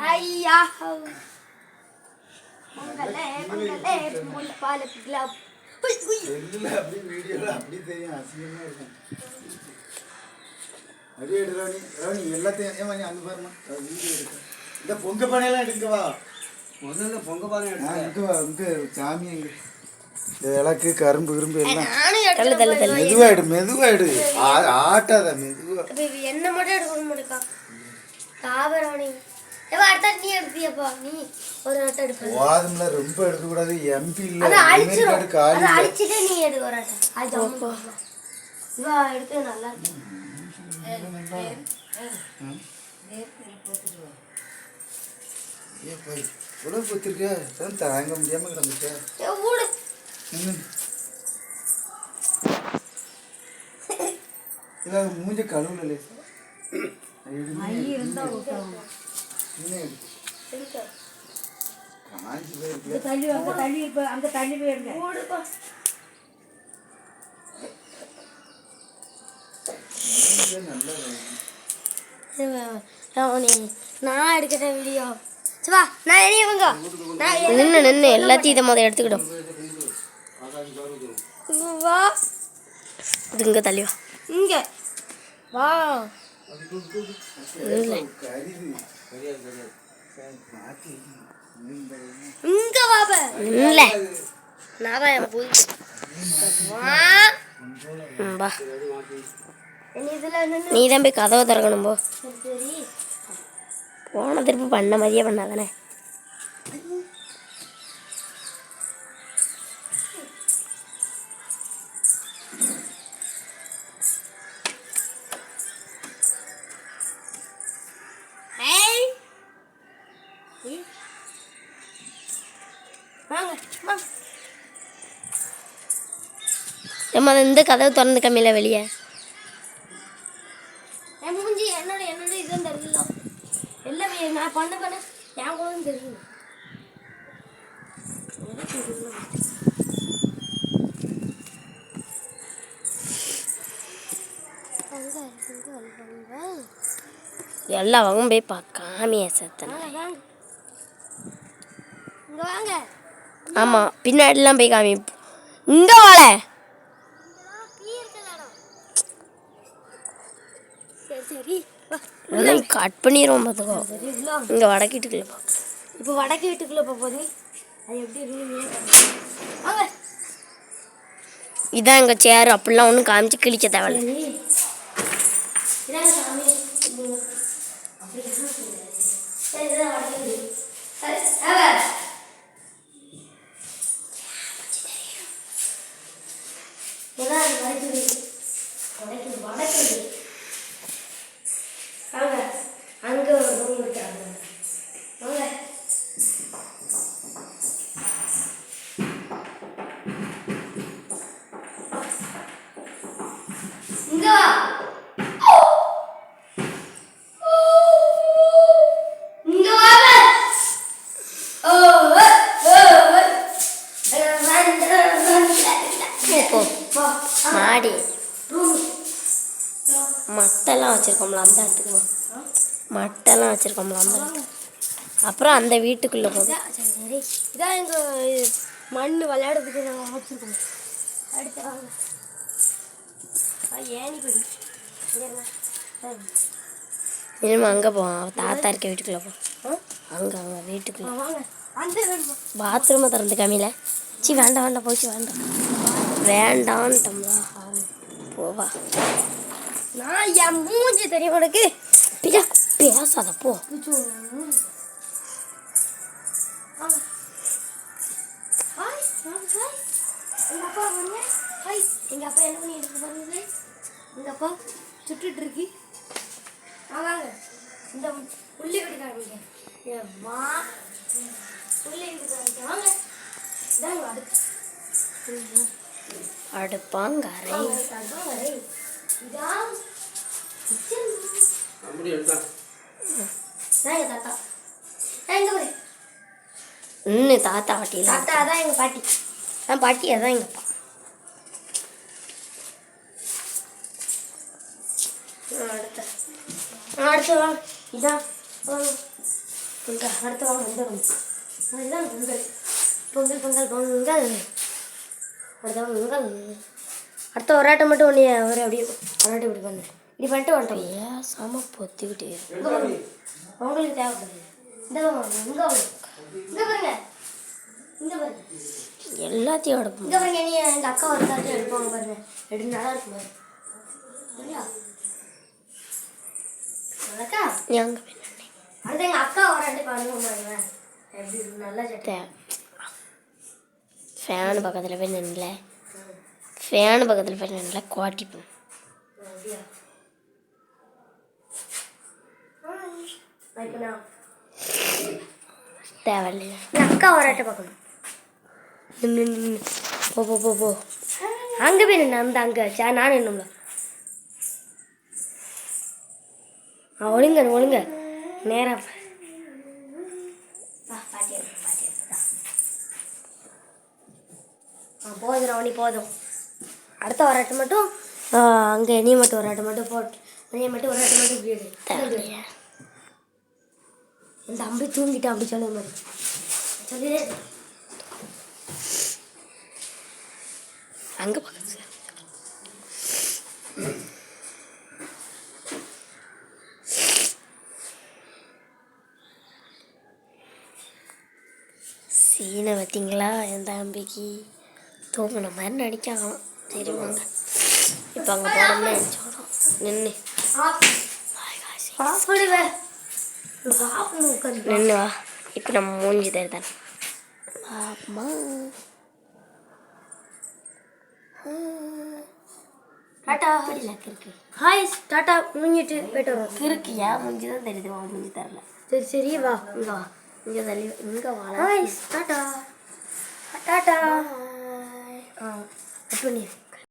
ஐயா பொங்கலே பொங்கலே பொங்கல் பால் கிளாப் செல்லுல அப்படி வீடியோல அப்படி தெரியும் அசிங்கமா இருக்கும். அப்படியே எடு ராணி ராணி எல்லாத்தையும் ஏமா அங்க பாருமா வீடியோ எடுக்க இந்த பொங்க பானையெல்லாம் எடுக்கவா முதல்ல பொங்க பானை எடுக்க இங்க சாமி எங்க விளக்கு கரும்பு கிரும்பு எல்லாம் மெதுவாயிடு ஆட்டாத மெதுவா என்ன மட்டும் எடுக்கணும் முடிக்கா தாவராணி அடுத்த நீ எடுத்தியப்பா நீ ஒரு ஆட்ட எடுக்க வாதம்ல ரொம்ப எடுக்க கூடாது எம்பி இல்ல அத அழிச்சிட்டு நீ எடுக்க ஒரு ஆட்ட அது அப்போ இவா எடுத்து நல்லா இருக்கு ஏ போய் உள்ள போத்திருக்க தான் தாங்க முடியாம கிடந்துட்ட ஏ ஊடு இல்ல மூஞ்ச கழுவுல ஐ இருந்தா ஓகேவா அங்க தள்ளி போயிருங்க நான் எடுக்கிற வீடியோ வா நான் எரியவங்க நின்று நின்று எல்லாத்தையும் இதை முதல் எடுத்துக்கிட்டோம் வா இது இங்கே தள்ளி வா இங்கே வா இங்க வாப இல்ல நாதா என் போய் வா வா நீ தான் போய் கதவை திறக்கணும் போ சரி போன திருப்பி பண்ண மாதிரியே பண்ணாதானே ஏமா இந்த கதவு திறந்து கம்மியில வெளியே மூஞ்சி என்னோட என்னோட இதுதான் தெரியல எல்லாமே நான் பண்ண என் கூட தெரியும் எல்லா வகும் போய் பார்க்காமிய சத்தன வாங்க ஆமா பின்னாடிலாம் போய் காமி இங்க வாழ கட் பண்ணிடுவோம் பார்த்துக்கோ இங்கே வடக்கு வீட்டுக்குள்ளே இப்போ வடக்கு வீட்டுக்குள்ளே போகுது அது எப்படி இதான் எங்கள் சேர் அப்படிலாம் ஒன்றும் காமிச்சு கிழிக்க தேவையில்லை அங்கே ஒரு ரூம் இருக்காங்க இங்க மாடி மட்டெல்லாம் வச்சிருக்கோம்ல அந்த இடத்துக்கு மட்டெல்லாம் வச்சிருக்கோம்ல அந்த இடத்துக்கு அப்புறம் அந்த வீட்டுக்குள்ளே போகுது சரி இதான் எங்கள் மண் விளையாடுறதுக்கு நாங்கள் வச்சுருக்கோம் அடுத்து வாங்க ஏனிப்படி இனிமே அங்கே போவோம் தாத்தா இருக்க வீட்டுக்குள்ளே போவோம் அங்கே அவங்க வீட்டுக்குள்ளே வாங்க பாத்ரூமை திறந்து கம்மியில் சி வேண்டாம் வேண்டாம் போச்சு வேண்டாம் வேண்டான்ட்டோம்ல போவா நான் என் மூஞ்சி தெரியும் உனக்கு பேசாத போ எங்கள் அப்பா பாருங்க ஹாய் எங்கள் அப்பா என்ன பண்ணிட்டு இருக்கு பாருங்க எங்கள் அப்பா சுட்டுட்டு இருக்கு வாங்க இந்த உள்ளே வீட்டுக்காரங்க வா உள்ளே வீட்டுக்காரங்க வாங்க இதாங்க அடுப்பாங்கரை இதான் தாத்தா இன்னும் தாத்தா பாட்டியில் தாத்தா அதான் எங்கள் பாட்டி பாட்டி அதான் எங்கள் அப்பா அடுத்த அடுத்து வாங்க இதான் வாங்க இங்கே அடுத்து வாங்க இந்த ரூம் அதுதான் பொங்கல் பொங்கல் பொங்கல் பொங்கல் அடுத்த பொங்கல் அடுத்த ஒரு ஆட்டம் மட்டும் ஒன்று ஒரு அப்படியே ஒரு ஆட்டம் இப்படி பண்ணு இப்படி பண்ணிட்டு வந்துட்டோம் ஏன் செம பொத்திக்கிட்டே உங்களுக்கு தேவைப்படுது இந்த இங்கே இங்கே பாருங்க இங்கே பாருங்க எல்லாத்தையும் எடுப்போம் இங்கே பாருங்க நீ எங்கள் அக்கா ஒரு தாட்டி எடுப்பாங்க பாருங்க எடுத்து நல்லா இருக்கும் பாருங்க சரியா அக்கா நீ அங்கே அடுத்து எங்கள் அக்கா ஒரு ஆட்டி பண்ணுவோம் பாருங்க எப்படி இருக்கும் நல்லா சட்டை ஃபேனு பக்கத்தில் போய் நின்றுல ஃபேனு பக்கத்தில் போய் நின்றுல குவாட்டிப்போம் அப்படியா தேவையில்லையா என் அக்கா ஒரு ஆட்டை பார்க்கணும் நின்று போ போ போ போ அங்கே போய் நின்று அந்த அங்கே நான் நின்னும்ல ஒழுங்க ஒழுங்க நேராக போதும் ரவணி போதும் அடுத்த ஒரு ஆட்டம் மட்டும் அங்கே நீ மட்டும் ஒரு ஆட்டம் மட்டும் போட்டு நீ மட்டும் ஒரு ஆட்டம் மட்டும் வீடு என் தம்பி தூங்கிட்டான் அப்படி சொல்லுங்க மாதிரி சொல்லிடே அங்கே பக்கத்து சீனை பார்த்தீங்களா என் தம்பிக்கு தூங்கின மாதிரி நடிக்காங்களாம் சரி வாங்க இப்போ அங்கே போனோம்னா சொல்கிறோம் நின்று நின்று வா இப்போ நம்ம மூஞ்சி தருதான் பாப்பமா டாட்டா இருக்கு ஹாய் டாட்டா மூஞ்சிட்டு போய்ட்டு வரோம் கிறுக்கு ஏன் மூஞ்சி தான் தெரியுது வா மூஞ்சி தரல சரி சரி வா இங்கே வா இங்கே தள்ளி இங்கே வா ஹாய் டாட்டா டாட்டா ஆ கட் பண்ணி